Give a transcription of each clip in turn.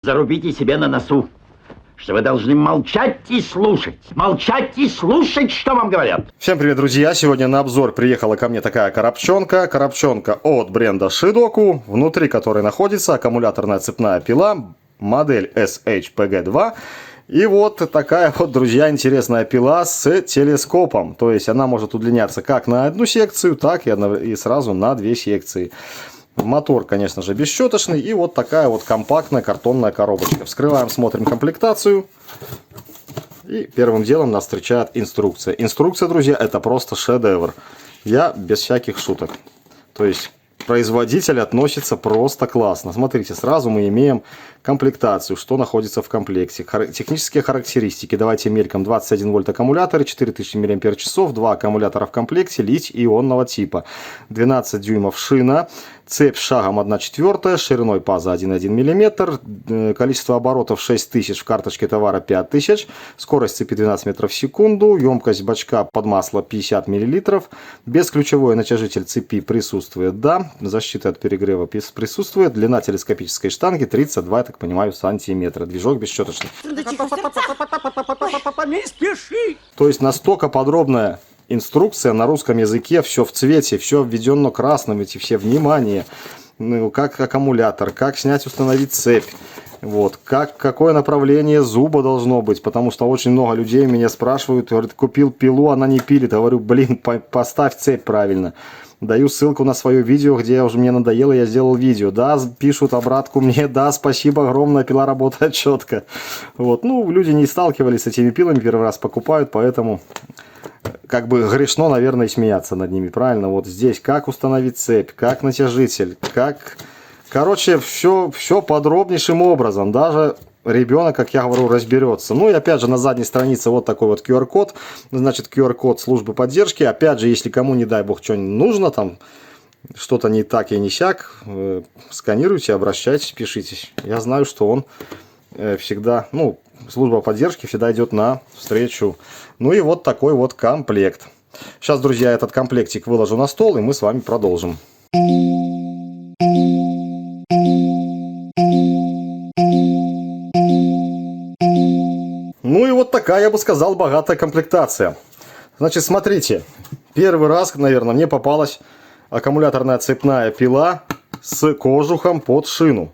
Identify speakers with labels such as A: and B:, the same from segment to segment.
A: Зарубите себе на носу, что вы должны молчать и слушать, что вам говорят.
B: Всем привет, друзья! Сегодня на обзор приехала ко мне такая коробчонка. Коробчонка от бренда Shidoku, внутри которой находится аккумуляторная цепная пила, модель SHPG2. И вот такая вот, друзья, интересная пила с телескопом. То есть она может удлиняться как на одну секцию, так и сразу на две секции. Мотор, конечно же, бесщеточный. И вот такая вот компактная картонная коробочка. Вскрываем, смотрим комплектацию. И первым делом нас встречает инструкция. Инструкция, друзья, это просто шедевр. Я без всяких шуток. То есть производитель относится просто классно. Смотрите, сразу мы имеем комплектацию, что находится в комплекте. Технические характеристики. Давайте мельком. 21 вольт аккумулятор, 4000 мАч, 2 аккумулятора в комплекте литий-ионного типа. 12 дюймов шина. Цепь шагом 1/4, шириной паза 1,1 мм, количество оборотов 6000, в карточке товара 5000, скорость цепи 12 метров в секунду, емкость бачка под масло 50 мл, бесключевой натяжитель цепи присутствует, да, защита от перегрева присутствует, длина телескопической штанги 32, я так понимаю, сантиметра, движок бесщеточный.
A: Не спеши!
B: То есть настолько подробная инструкция на русском языке, все в цвете, все введено красным, эти все внимания, ну, как аккумулятор, как снять, установить цепь, вот, какое направление зуба должно быть, потому что очень много людей меня спрашивают, говорят, купил пилу, она не пилит, говорю, блин, поставь цепь правильно. Даю ссылку на свое видео, где мне надоело, я сделал видео. Да, пишут обратку мне, да, спасибо огромное, пила работает четко. Вот, ну, люди не сталкивались с этими пилами, первый раз покупают, поэтому как бы грешно, наверное, смеяться над ними, правильно? Вот здесь как установить цепь, как натяжитель, как... Короче, все подробнейшим образом, даже ребенок, как я говорю, разберется. Ну и опять же на задней странице вот такой вот QR-код, значит QR-код службы поддержки. Опять же, если кому, не дай бог, что-нибудь нужно, там что-то не так и не сяк, сканируйте, обращайтесь, пишитесь. Я знаю, что он всегда, ну, служба поддержки всегда идет на встречу. Ну и вот такой вот комплект. Сейчас, друзья, этот комплектик выложу на стол, и мы с вами продолжим. Ну и вот такая, я бы сказал, богатая комплектация. Значит, смотрите, первый раз, наверное, мне попалась аккумуляторная цепная пила с кожухом под шину.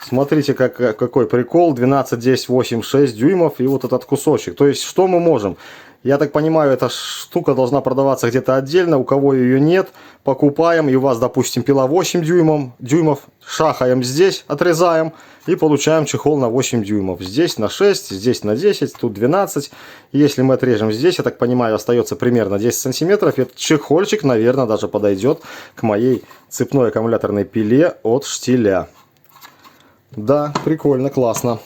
B: Смотрите, какой прикол, 12, 10, 8, 6 дюймов и вот этот кусочек. То есть, что мы можем? Я так понимаю, эта штука должна продаваться где-то отдельно, у кого ее нет, покупаем, и у вас, допустим, пила 8 дюймов, шахаем здесь, отрезаем, и получаем чехол на 8 дюймов. Здесь на 6, здесь на 10, тут 12. Если мы отрежем здесь, я так понимаю, остается примерно 10 сантиметров, этот чехольчик, наверное, даже подойдет к моей цепной аккумуляторной пиле от штиля. Да, прикольно, классно.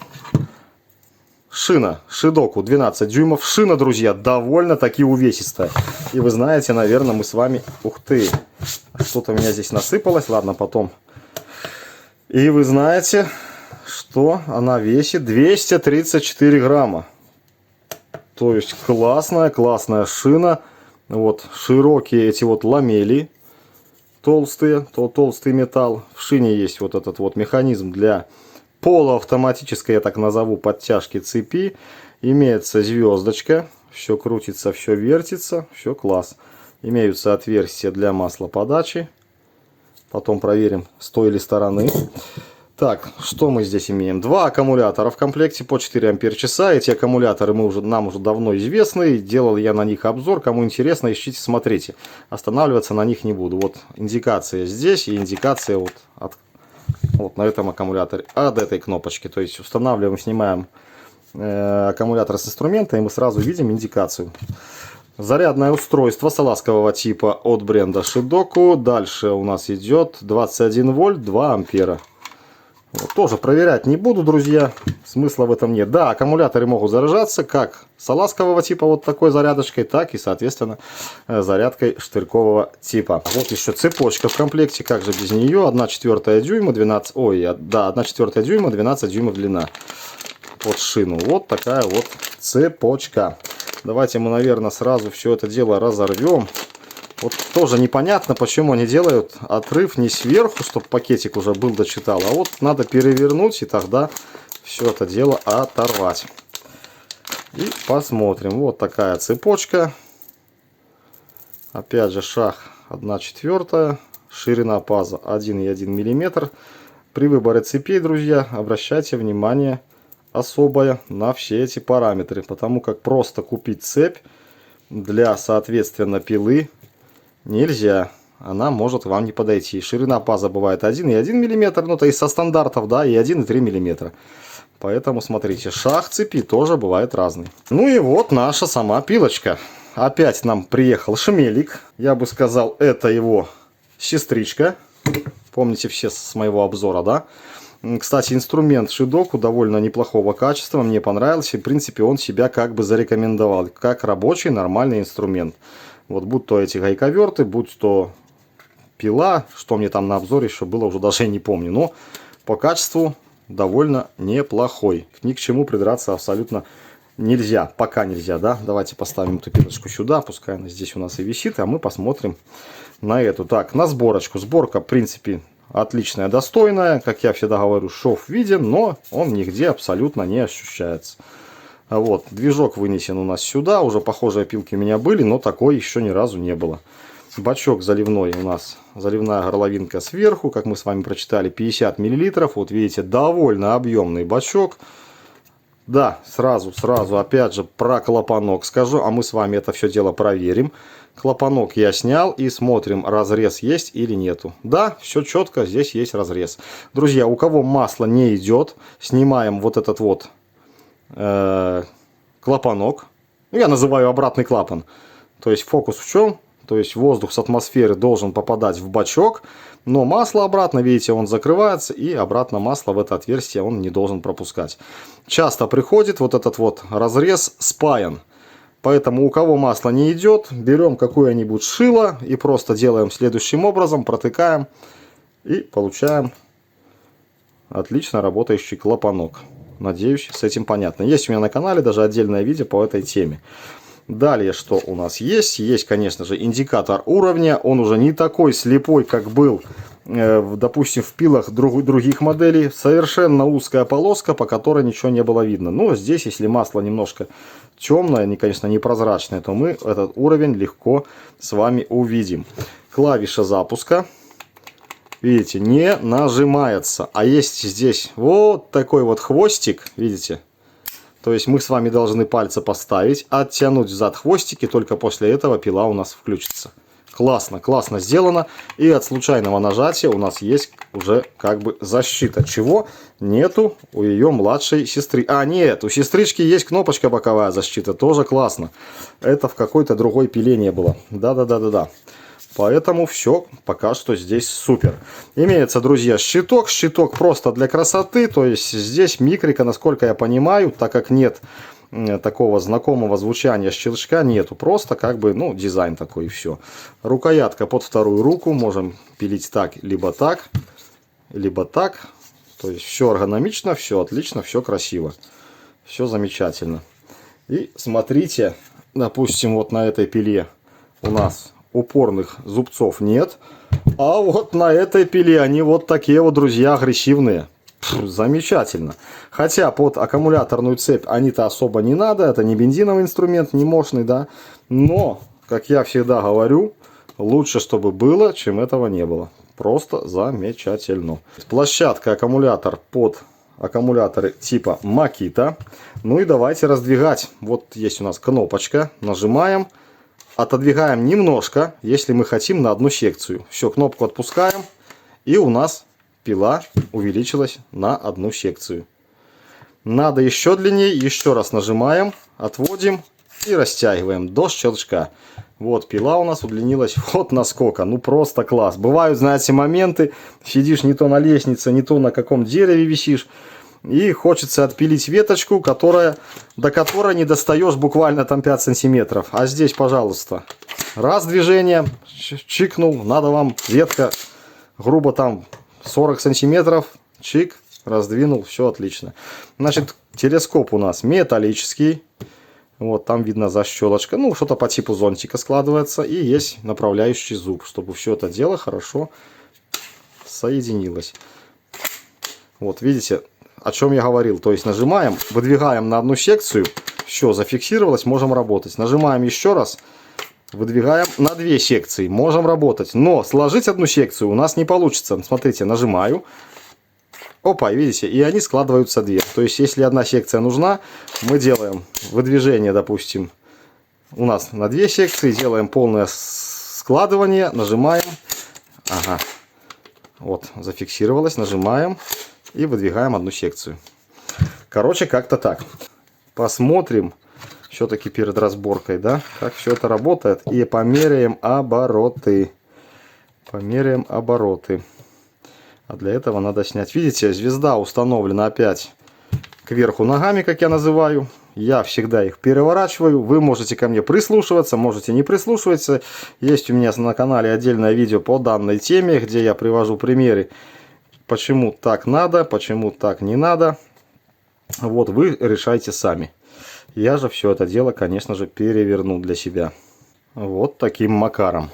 B: Шина Shidoku 12 дюймов. Шина, друзья, довольно-таки увесистая. И вы знаете, наверное, мы с вами... Ух ты! Что-то у меня здесь насыпалось. Ладно, потом. И вы знаете, что она весит 234 грамма. То есть классная шина. Вот широкие эти вот ламели. Толстый металл. В шине есть вот этот вот механизм для полуавтоматической, я так назову, подтяжки цепи. Имеется звездочка. Все крутится, все вертится. Все класс. Имеются отверстия для маслоподачи. Потом проверим с той или стороны. Так, что мы здесь имеем? Два аккумулятора в комплекте по 4 ампер-часа. Эти аккумуляторы нам уже давно известны. Делал я на них обзор. Кому интересно, ищите, смотрите. Останавливаться на них не буду. Вот индикация здесь и индикация вот на этом аккумуляторе от этой кнопочки. То есть устанавливаем, снимаем аккумулятор с инструмента, и мы сразу видим индикацию. Зарядное устройство салазкового типа от бренда Shidoku. Дальше у нас идет 21 вольт, 2 ампера. Вот, тоже проверять не буду, друзья. Смысла в этом нет. Да, аккумуляторы могут заряжаться как салазкового типа вот такой зарядочкой, так и, соответственно, зарядкой штырькового типа. Вот еще цепочка в комплекте, как же без нее. 1/4 дюйма, 1/4 дюйма, 12 дюймов длина под шину. Вот такая вот цепочка. Давайте мы, наверное, сразу все это дело разорвем. Вот тоже непонятно, почему они делают отрыв не сверху, чтобы пакетик уже был дочитал, а вот надо перевернуть и тогда все это дело оторвать. И посмотрим. Вот такая цепочка. Опять же шаг 1/4. Ширина паза 1,1 мм. При выборе цепей, друзья, обращайте внимание особое на все эти параметры. Потому как просто купить цепь для, соответственно, пилы нельзя. Она может вам не подойти. Ширина паза бывает 1,1 мм. Ну, то есть со стандартов, да, и 1,3 мм. Поэтому смотрите, шаг цепи тоже бывает разный. Ну и вот наша сама пилочка. Опять нам приехал шмелик. Я бы сказал, это его сестричка. Помните все с моего обзора, да? Кстати, инструмент Шидоку довольно неплохого качества. Мне понравился. И, в принципе, он себя как бы зарекомендовал. Как рабочий, нормальный инструмент. Вот будь то эти гайковерты, будь то пила. Что мне там на обзоре еще было, уже даже не помню. Но по качеству довольно неплохой. Ни к чему придраться абсолютно нельзя. Пока нельзя, да? Давайте поставим эту пилочку сюда. Пускай она здесь у нас и висит. А мы посмотрим на эту. Так, на сборочку. Сборка, в принципе, отличная, достойная. Как я всегда говорю, шов виден, но он нигде абсолютно не ощущается. Вот, движок вынесен у нас сюда. Уже похожие пилки у меня были, но такой еще ни разу не было. Бачок заливной у нас, заливная горловинка сверху, как мы с вами прочитали, 50 мл. Вот видите, довольно объемный бачок. Да, сразу, опять же, про клапанок скажу, а мы с вами это все дело проверим. Клапанок я снял и смотрим, разрез есть или нету. Да, все четко, здесь есть разрез. Друзья, у кого масло не идет, снимаем вот этот вот клапанок. Я называю обратный клапан. То есть фокус в чем? То есть воздух с атмосферы должен попадать в бачок, но масло обратно, видите, он закрывается, и обратно масло в это отверстие он не должен пропускать. Часто приходит вот этот вот разрез спаян. Поэтому у кого масло не идет, берем какое-нибудь шило и просто делаем следующим образом, протыкаем и получаем отлично работающий клапанок. Надеюсь, с этим понятно. Есть у меня на канале даже отдельное видео по этой теме. Далее, что у нас есть? Есть, конечно же, индикатор уровня. Он уже не такой слепой, как был, допустим, в пилах других моделей. Совершенно узкая полоска, по которой ничего не было видно. Но здесь, если масло немножко темное, конечно, непрозрачное, то мы этот уровень легко с вами увидим. Клавиша запуска, видите, не нажимается. А есть здесь вот такой вот хвостик, видите? То есть мы с вами должны пальцы поставить, оттянуть взад хвостики, только после этого пила у нас включится. Классно, классно сделано. И от случайного нажатия у нас есть уже как бы защита. Чего нету у ее младшей сестры. А, нет, у сестрички есть кнопочка боковая защита. Тоже классно. Это в какой-то другой пиле не было. Да. Поэтому все пока что здесь супер. Имеется, друзья, щиток. Щиток просто для красоты. То есть здесь микрика, насколько я понимаю, так как нет такого знакомого звучания щелчка, нету. Просто как бы, ну, дизайн такой и все. Рукоятка под вторую руку. Можем пилить так, либо так, либо так. То есть все эргономично, все отлично, все красиво. Все замечательно. И смотрите, допустим, вот на этой пиле у нас упорных зубцов нет. А вот на этой пиле они вот такие вот, друзья, агрессивные. Замечательно. Хотя под аккумуляторную цепь они-то особо не надо. Это не бензиновый инструмент, не мощный, да. Но, как я всегда говорю, лучше, чтобы было, чем этого не было. Просто замечательно. Площадка аккумулятор под аккумуляторы типа Makita. Ну и давайте раздвигать. Вот есть у нас кнопочка. Нажимаем. Отодвигаем немножко, если мы хотим, на одну секцию. Все, кнопку отпускаем. И у нас пила увеличилась на одну секцию. Надо еще длиннее. Еще раз нажимаем, отводим и растягиваем до щелчка. Вот пила у нас удлинилась вот насколько. Ну просто класс. Бывают, знаете, моменты. Сидишь не то на лестнице, не то на каком дереве висишь. И хочется отпилить веточку, до которой не достаешь буквально там 5 сантиметров. А здесь, пожалуйста, раз движение, чикнул, надо вам ветка, грубо там 40 сантиметров, чик, раздвинул, все отлично. Значит, телескоп у нас металлический. Вот там видно защелочка. Ну, что-то по типу зонтика складывается. И есть направляющий зуб, чтобы все это дело хорошо соединилось. Вот, видите, о чем я говорил. То есть нажимаем, выдвигаем на одну секцию. Все, зафиксировалось, можем работать. Нажимаем еще раз. Выдвигаем на 2 секции. Можем работать. Но сложить одну секцию у нас не получится. Смотрите, нажимаю. Опа, видите, и они складываются 2. То есть, если одна секция нужна, мы делаем выдвижение, допустим, у нас на 2 секции. Делаем полное складывание. Нажимаем. Ага. Вот, зафиксировалось. Нажимаем. И выдвигаем одну секцию. Короче, как-то так. Посмотрим. Все-таки перед разборкой, да, как все это работает. И померяем обороты. Померяем обороты. А для этого надо снять. Видите, звезда установлена опять кверху ногами, как я называю. Я всегда их переворачиваю. Вы можете ко мне прислушиваться, можете не прислушиваться. Есть у меня на канале отдельное видео по данной теме, где я привожу примеры, почему так надо, почему так не надо. Вот вы решайте сами. Я же все это дело, конечно же, переверну для себя. Вот таким макаром.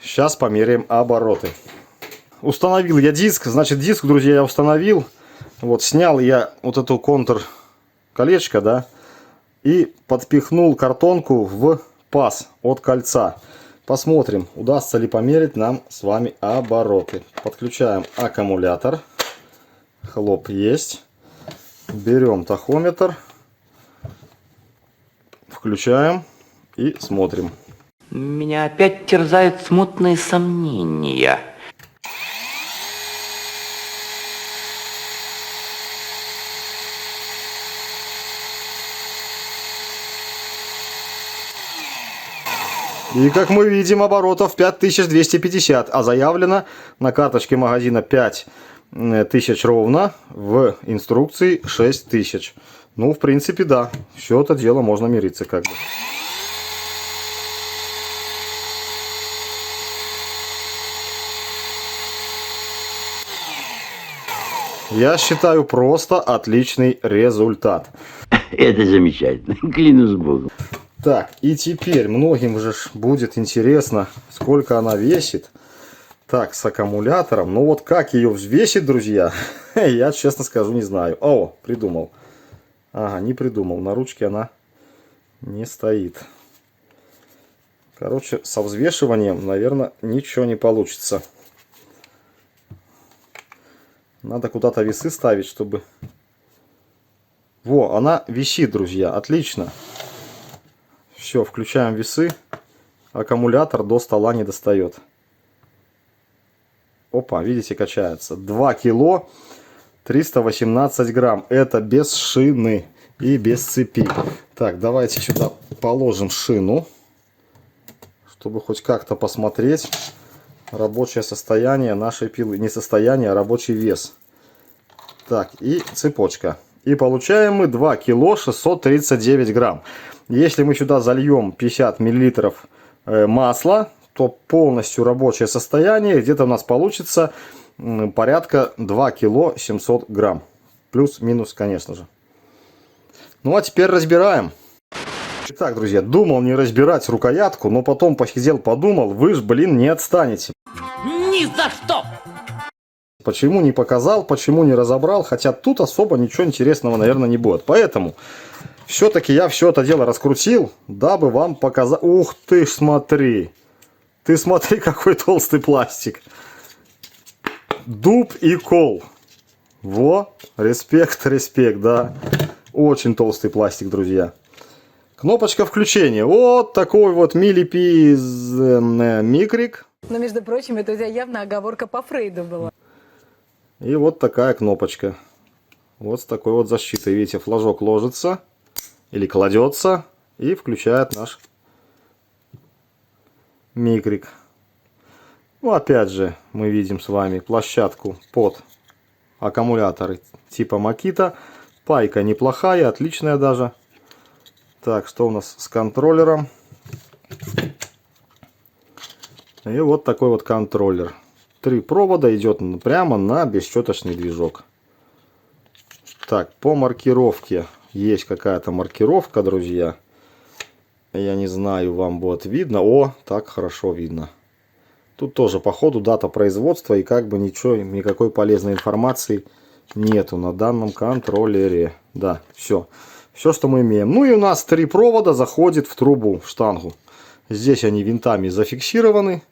B: Сейчас померяем обороты. Установил я диск. Значит, диск, друзья, я установил. Вот, снял я вот эту контур колечко, да. И подпихнул картонку в паз от кольца. Посмотрим, удастся ли померить нам с вами обороты. Подключаем аккумулятор. Хлоп, есть. Берем тахометр. Включаем и смотрим.
C: Меня опять терзают смутные сомнения.
B: И как мы видим, оборотов 5250, а заявлено на карточке магазина 5000 ровно, в инструкции 6000. Ну, в принципе, да, все это дело можно мириться как бы. Я считаю, просто отличный результат.
A: Это замечательно, клянусь Богом.
B: Так, и теперь многим же будет интересно, сколько она весит. Так, с аккумулятором. Ну вот как ее взвесить, друзья, я честно скажу не знаю. О, придумал. Ага, не придумал. На ручке она не стоит. Короче, со взвешиванием, наверное, ничего не получится. Надо куда-то весы ставить, чтобы... Во, она висит, друзья. Отлично. Все, включаем весы. Аккумулятор до стола не достает. Опа, видите, качается. 2 кило 318 грамм. Это без шины и без цепи. Так, давайте сюда положим шину, чтобы хоть как-то посмотреть рабочее состояние нашей пилы. Не состояние, а рабочий вес. Так, и цепочка. И получаем мы 2 кило 639 грамм. Если мы сюда зальем 50 миллилитров масла, то полностью рабочее состояние где-то у нас получится порядка 2 кило 700 грамм. Плюс-минус, конечно же. Ну а теперь разбираем. Итак, друзья, думал не разбирать рукоятку, но потом посидел, подумал, вы ж, блин, не отстанете.
C: Ни за что!
B: Почему не показал, почему не разобрал, хотя тут особо ничего интересного, наверное, не будет. Поэтому все-таки я все это дело раскрутил, дабы вам показать. Ух ты ж, смотри! Ты смотри, какой толстый пластик. Дуб и кол. Во, респект, респект, да. Очень толстый пластик, друзья. Кнопочка включения. Вот такой вот милипи микрик.
D: Но, между прочим, это у тебя явно оговорка по Фрейду была.
B: И вот такая кнопочка. Вот с такой вот защитой. Видите, флажок ложится или кладется и включает наш микрик. Ну, опять же, мы видим с вами площадку под аккумуляторы типа Makita. Пайка неплохая, отличная даже. Так, что у нас с контроллером? И вот такой вот контроллер. 3 провода, идет прямо на бесщеточный движок. Так, по маркировке есть какая-то маркировка, друзья. Я не знаю, вам будет видно. О, так хорошо видно. Тут тоже по ходу дата производства и как бы ничего, никакой полезной информации нету на данном контроллере. Да, все. Все, что мы имеем. Ну и у нас 3 провода заходит в трубу, в штангу. Здесь они винтами зафиксированы.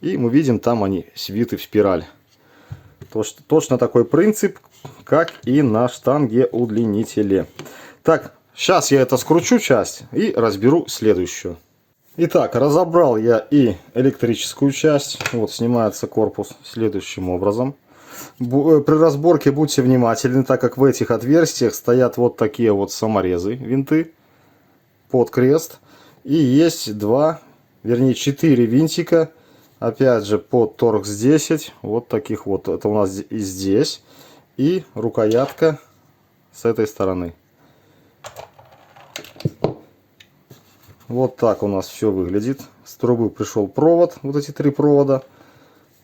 B: И мы видим, там они свиты в спираль. Точно такой принцип, как и на штанге удлинителе. Так, сейчас я это скручу часть и разберу следующую. Итак, разобрал я и электрическую часть. Вот снимается корпус следующим образом. При разборке будьте внимательны, так как в этих отверстиях стоят вот такие вот саморезы, винты под крест. И есть 4 винтика, опять же под торкс 10, вот таких вот. Это у нас и здесь, и рукоятка с этой стороны. Вот так у нас все выглядит. С трубы пришел провод, вот эти 3 провода.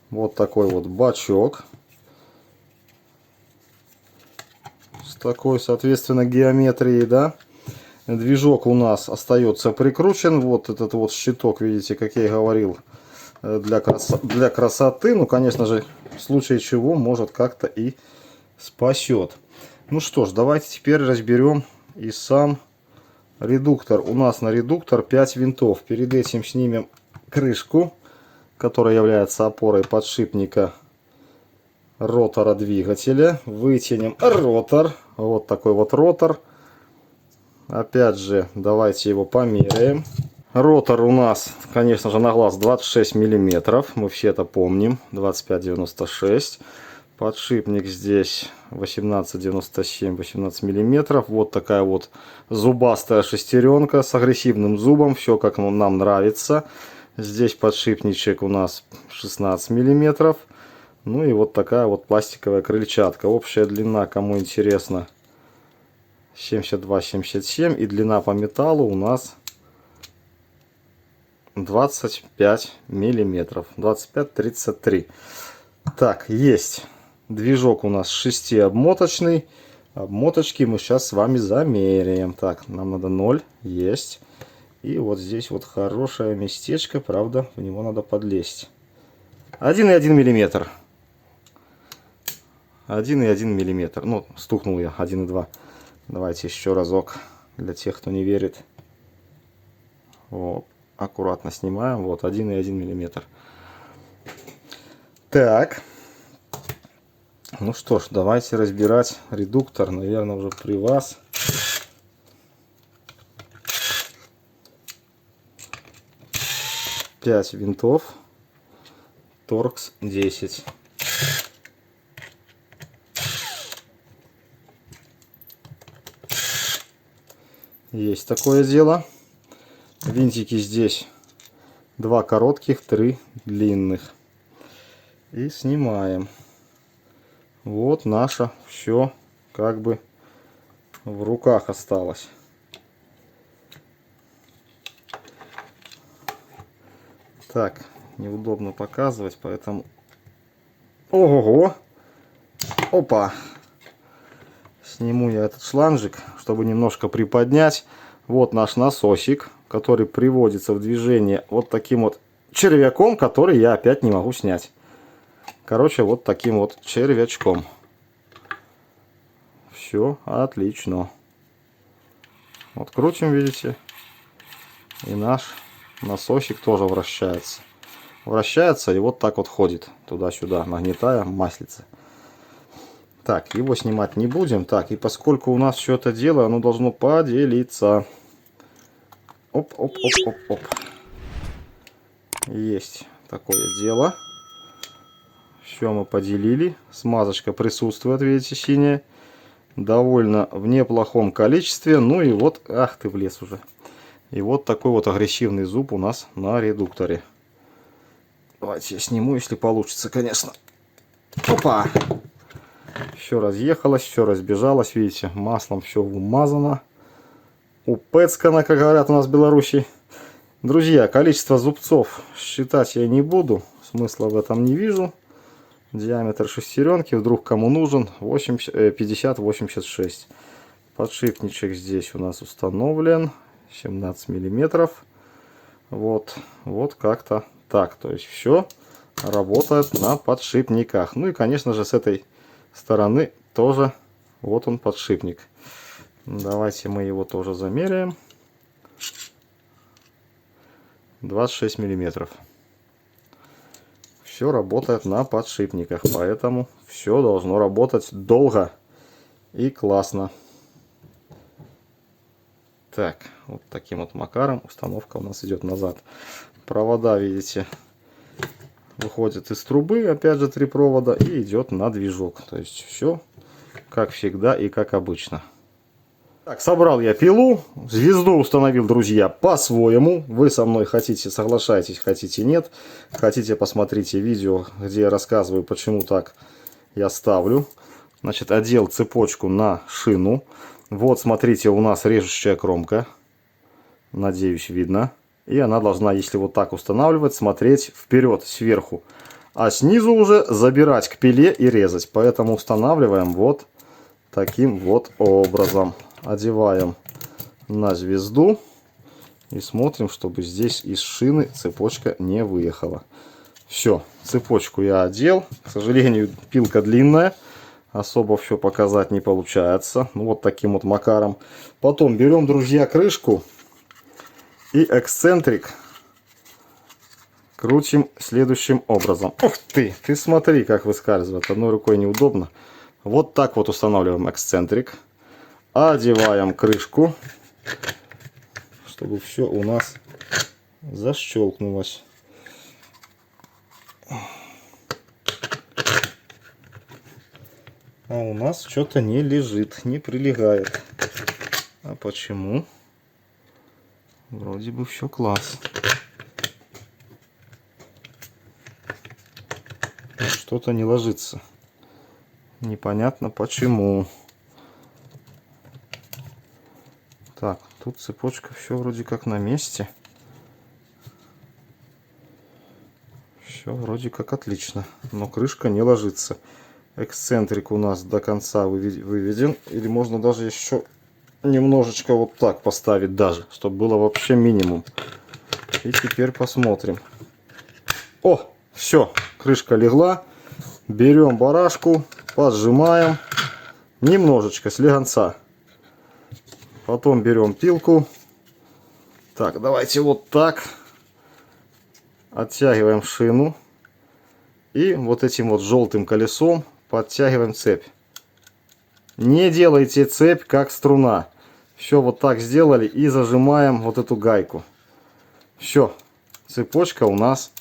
B: Вот такой вот бачок. С такой, соответственно, геометрией, да. Движок у нас остается прикручен. Вот этот вот щиток, видите, как я и говорил, для красоты. Ну, конечно же, в случае чего, может как-то и спасет. Ну что ж, давайте теперь разберем и сам редуктор. У нас на редуктор 5 винтов. Перед этим снимем крышку, которая является опорой подшипника ротора двигателя. Вытянем ротор. Вот такой вот ротор. Опять же, давайте его померяем. Ротор у нас, конечно же, на глаз 26 миллиметров. Мы все это помним. 25,96. Подшипник здесь 18,97, 18 миллиметров. Вот такая вот зубастая шестеренка с агрессивным зубом. Все как нам нравится. Здесь подшипничек у нас 16 миллиметров. Ну и вот такая вот пластиковая крыльчатка. Общая длина, кому интересно, 72-77. И длина по металлу у нас 25 миллиметров. 25-33. Так, есть. Движок у нас 6-обмоточный. Обмоточки мы сейчас с вами замеряем. Так, нам надо 0. Есть. И вот здесь вот хорошее местечко. Правда, в него надо подлезть. 1,1 миллиметр. 1,1 миллиметр. Ну, стукнул я. 1,2. Давайте еще разок. Для тех, кто не верит. Вот. Аккуратно снимаем. Вот, 1,1 миллиметр. Так. Ну что ж, давайте разбирать редуктор, наверное, уже при вас. Пять винтов, торкс 10. Есть такое дело. Винтики здесь 2 коротких, 3 длинных. И снимаем. Вот наше все как бы в руках осталось. Так, неудобно показывать, поэтому... Ого-го! Опа! Сниму я этот шланжик, чтобы немножко приподнять. Вот наш насосик, который приводится в движение вот таким вот червяком, который я опять не могу снять. Короче, вот таким вот червячком. Все отлично. Вот крутим, видите. И наш насосик тоже вращается. Вращается и вот так вот ходит туда-сюда, нагнетая маслице. Так, его снимать не будем. Так, и поскольку у нас все это дело, оно должно поделиться. Оп-оп-оп-оп-оп. Есть такое дело. Все мы поделили. Смазочка присутствует, видите, синяя. Довольно в неплохом количестве. Ну и вот, ах ты, влез уже. И вот такой вот агрессивный зуб у нас на редукторе. Давайте я сниму, если получится, конечно. Опа! Все разъехалось, все разбежалось. Видите, маслом все умазано. Упэцкано, как говорят у нас в Беларуси. Друзья, количество зубцов считать я не буду. Смысла в этом не вижу. Диаметр шестеренки, вдруг кому нужен, 50-86. Подшипничек здесь у нас установлен 17 миллиметров. Вот как-то так. То есть все работает на подшипниках. Ну и, конечно же, с этой стороны тоже вот он подшипник. Давайте мы его тоже замеряем. 26 миллиметров. Все работает на подшипниках, поэтому все должно работать долго и классно. Так, вот таким вот макаром установка у нас идет назад. Провода, видите, выходят из трубы, опять же 3 провода, и идет на движок. То есть все как всегда и как обычно. Так, собрал я пилу, звезду установил, друзья, по-своему. Вы со мной хотите, соглашайтесь, хотите нет. Хотите, посмотрите видео, где я рассказываю, почему так я ставлю. Значит, одел цепочку на шину. Вот, смотрите, у нас режущая кромка. Надеюсь, видно. И она должна, если вот так устанавливать, смотреть вперед, сверху. А снизу уже забирать к пиле и резать. Поэтому устанавливаем вот таким вот образом. Одеваем на звезду. И смотрим, чтобы здесь из шины цепочка не выехала. Все, цепочку я одел. К сожалению, пилка длинная. Особо все показать не получается. Ну, вот таким вот макаром. Потом берем, друзья, крышку и эксцентрик крутим следующим образом. Ух ты, ты смотри, как выскальзывает. Одной рукой неудобно. Вот так вот устанавливаем эксцентрик. Одеваем крышку, чтобы все у нас защелкнулось. А у нас что-то не лежит, не прилегает. А почему? Вроде бы все класс. Что-то не ложится. Непонятно почему. Так, тут цепочка все вроде как на месте. Все вроде как отлично. Но крышка не ложится. Эксцентрик у нас до конца выведен. Или можно даже еще немножечко вот так поставить даже, чтобы было вообще минимум. И теперь посмотрим. О, все, крышка легла. Берем барашку, поджимаем немножечко слегонца. Потом берем пилку. Так, давайте вот так. Оттягиваем шину. И вот этим вот желтым колесом подтягиваем цепь. Не делайте цепь как струна. Все вот так сделали и зажимаем вот эту гайку. Все, цепочка у нас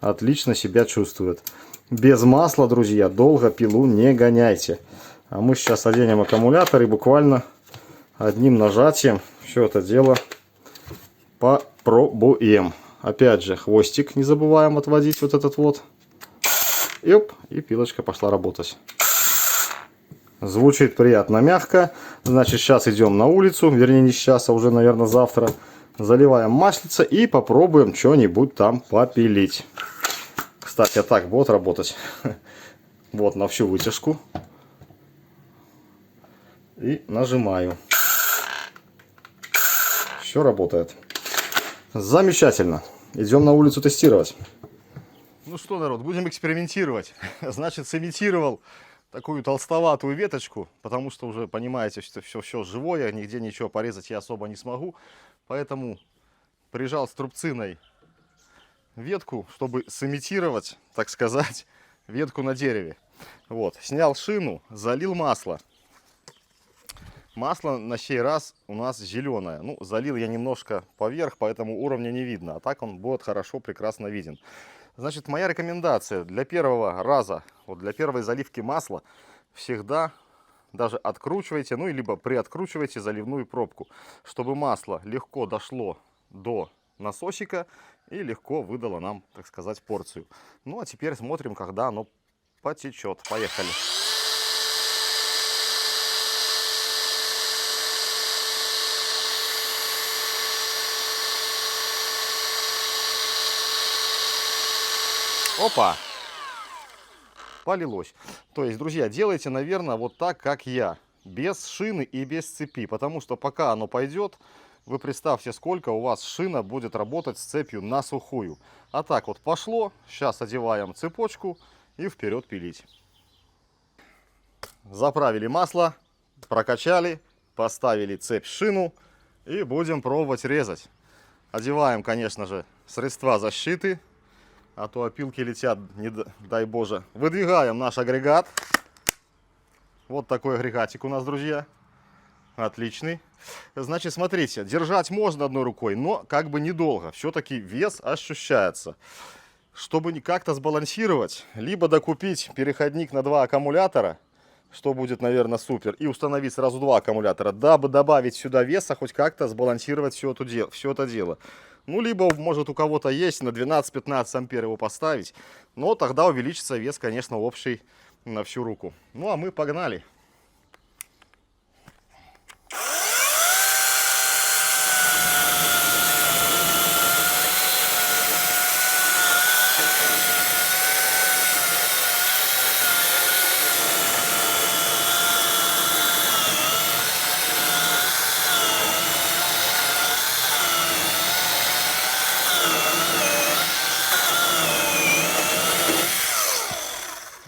B: отлично себя чувствует. Без масла, друзья, долго пилу не гоняйте. А мы сейчас оденем аккумулятор и буквально одним нажатием все это дело попробуем. Опять же, хвостик не забываем отводить вот этот вот. И пилочка пошла работать. Звучит приятно, мягко. Значит, сейчас идем на улицу. Вернее, не сейчас, а уже, наверное, завтра. Заливаем маслица и попробуем что-нибудь там попилить. Кстати, а так будет работать. Вот на всю вытяжку. И нажимаю. Все работает. Замечательно. Идем на улицу тестировать. Ну что, народ, будем экспериментировать. Значит, сымитировал такую толстоватую веточку, потому что уже понимаете, что все живое, нигде ничего порезать я особо не смогу. Поэтому прижал струбциной ветку, чтобы сымитировать, так сказать, ветку на дереве. Вот, снял шину, залил масло. Масло на сей раз у нас зеленое. Ну, залил я немножко поверх, поэтому уровня не видно. А так он будет хорошо, прекрасно виден. Значит, моя рекомендация для первого раза, вот для первой заливки масла, всегда даже откручивайте, ну, либо приоткручивайте заливную пробку, чтобы масло легко дошло до насосика и легко выдало нам, так сказать, порцию. Ну, а теперь смотрим, когда оно потечет. Поехали. Опа! Полилось. То есть, друзья, делайте, наверное, вот так, как я. без шины и без цепи, потому что пока оно пойдет, вы представьте, сколько у вас шина будет работать с цепью на сухую. А так вот пошло, сейчас одеваем цепочку и вперед пилить. Заправили масло, прокачали, поставили цепь, шину и будем пробовать резать. Одеваем, конечно же, средства защиты, а то опилки летят, не дай боже. Выдвигаем наш агрегат. Вот такой агрегатик у нас, друзья. Отличный. Значит, смотрите, держать можно одной рукой, но как бы недолго. Все-таки вес ощущается. Чтобы как-то сбалансировать, либо докупить переходник на 2 аккумулятора, что будет, наверное, супер, и установить сразу 2 аккумулятора, дабы добавить сюда веса, хоть как-то сбалансировать все это дело. Ну, либо, может, у кого-то есть на 12-15 ампер его поставить, но тогда увеличится вес, конечно, общий на всю руку. Ну, а мы погнали.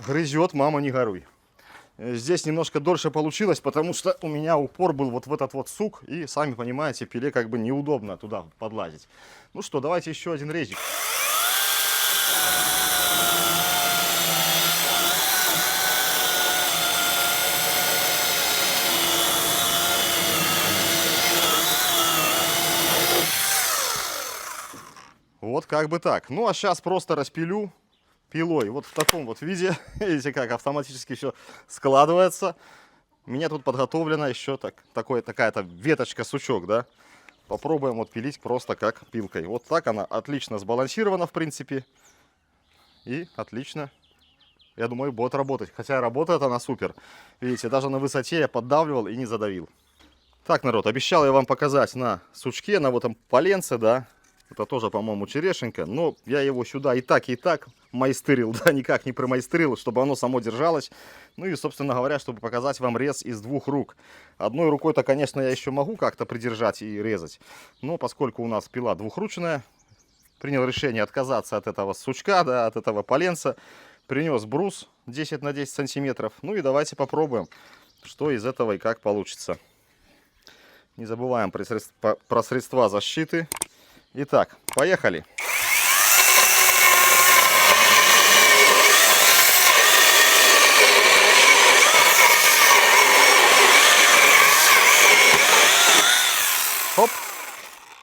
B: Грызет, мама, не горюй. Здесь немножко дольше получилось, потому что у меня упор был вот в этот вот сук, и, сами понимаете, пиле как бы неудобно туда подлазить. Ну что, давайте еще один резик. Вот как бы так. Ну а сейчас просто распилю пилой. Вот в таком вот виде. Видите, как автоматически все складывается. У меня тут подготовлена еще такая-то веточка, сучок, да. Попробуем вот пилить просто как пилкой. Вот так она отлично сбалансирована, в принципе. И отлично, я думаю, будет работать. Хотя работает она супер. Видите, даже на высоте я поддавливал и не задавил. Так, народ, обещал я вам показать на сучке, на вот этом поленце, да. Это тоже, по-моему, черешенька. Но я его сюда и так майстырил, да, никак не промайстырил, чтобы оно само держалось. Ну и, собственно говоря, чтобы показать вам рез из 2 рук. Одной рукой-то, конечно, я еще могу как-то придержать и резать. Но поскольку у нас пила двухручная, принял решение отказаться от этого сучка, да, от этого поленца. Принес брус 10 на 10 сантиметров. Ну и давайте попробуем, что из этого и как получится. Не забываем про средства защиты. Итак, поехали. Хоп.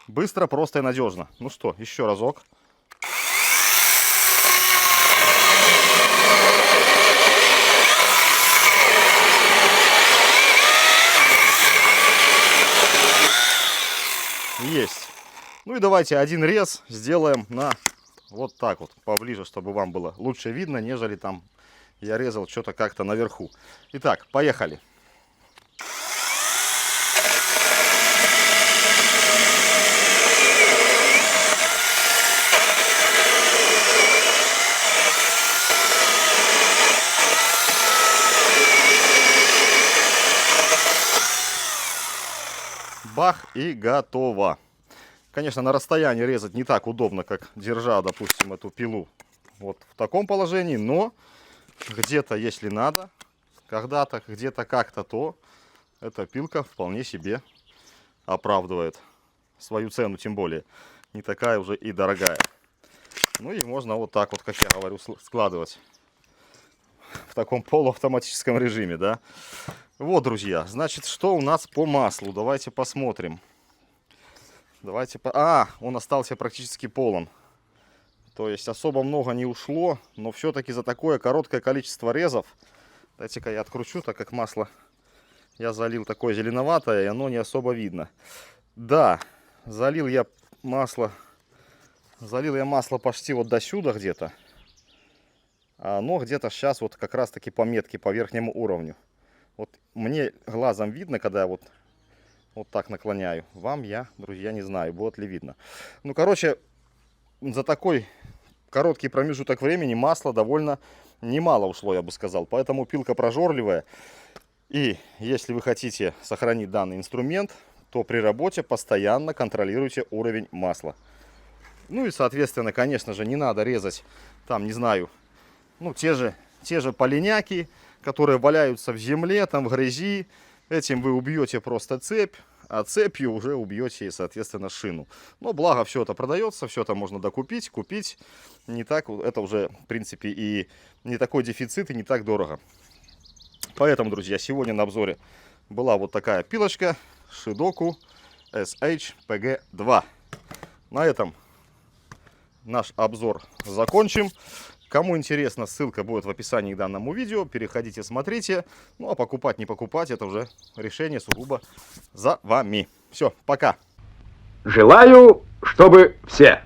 B: Быстро, просто и надежно. Ну что, еще разок. Есть. Ну и давайте один рез сделаем на вот так вот, поближе, чтобы вам было лучше видно, нежели там я резал что-то как-то наверху. Итак, поехали. Бах, и готово. Конечно, на расстоянии резать не так удобно, как держа, допустим, эту пилу вот в таком положении, но где-то, если надо, когда-то, где-то как-то, то эта пилка вполне себе оправдывает свою цену, тем более не такая уже и дорогая. Ну и можно вот так вот, как я говорю, складывать в таком полуавтоматическом режиме, да. Вот, друзья, значит, что у нас по маслу? Давайте посмотрим. Он остался практически полон. То есть особо много не ушло, но все-таки за такое короткое количество резов. Дайте-ка я откручу, так как масло я залил такое зеленоватое, и оно не особо видно. Да, залил я масло почти вот до сюда где-то. А оно где-то сейчас вот как раз таки по метке, по верхнему уровню. Вот мне глазом видно, когда я вот так наклоняю. Вам я, друзья, не знаю, будет ли видно. Ну, короче, за такой короткий промежуток времени масла довольно немало ушло, я бы сказал. Поэтому пилка прожорливая. И если вы хотите сохранить данный инструмент, то при работе постоянно контролируйте уровень масла. Ну и, соответственно, конечно же, не надо резать, там, не знаю, ну, те же полиняки, которые валяются в земле, там, в грязи. Этим вы убьете просто цепь, а цепью уже убьете, соответственно, шину. Но благо все это продается, все это можно докупить, купить. Не так, это уже, в принципе, и не такой дефицит, и не так дорого. Поэтому, друзья, сегодня на обзоре была вот такая пилочка Shidoku SH-PG2. На этом наш обзор закончим. Кому интересно, ссылка будет в описании к данному видео. Переходите, смотрите. Ну а покупать, не покупать, это уже решение сугубо за вами. Все, пока.
A: Желаю, чтобы все.